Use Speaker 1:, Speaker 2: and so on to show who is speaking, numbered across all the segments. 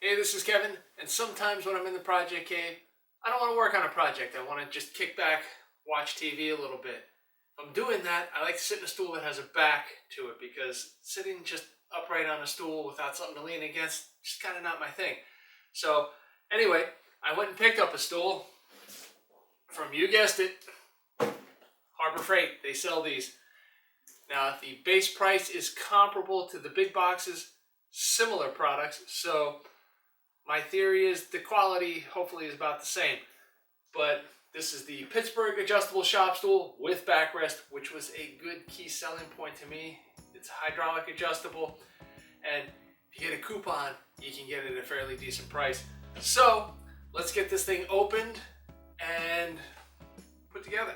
Speaker 1: Hey, this is Kevin, and sometimes when I'm in the project cave, I don't want to work on a project. I want to just kick back, watch TV a little bit. If I'm doing that, I like to sit in a stool that has a back to it because sitting just upright on a stool without something to lean against, just kind of not my thing. So anyway, I went and picked up a stool from, you guessed it, Harbor Freight. They sell these. Now, the base price is comparable to the big boxes, similar products, so my theory is the quality hopefully is about the same. But this is the Pittsburgh adjustable shop stool with backrest, which was a good key selling point to me. It's hydraulic adjustable, and if you get a coupon, you can get it at a fairly decent price. So let's get this thing opened and put together.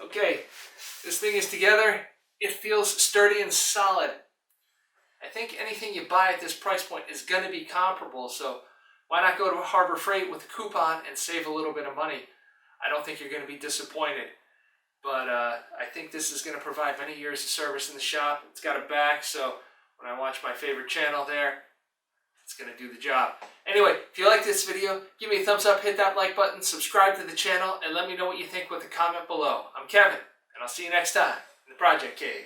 Speaker 1: Okay, this thing is together. It feels sturdy and solid. I think anything you buy at this price point is going to be comparable, so why not go to Harbor Freight with a coupon and save a little bit of money? I don't think you're going to be disappointed, but I think this is going to provide many years of service in the shop. It's got a back, so when I watch my favorite channel there, it's going to do the job. Anyway, if you like this video, give me a thumbs up, hit that like button, subscribe to the channel, and let me know what you think with a comment below. I'm Kevin, and I'll see you next time in the Project Cave.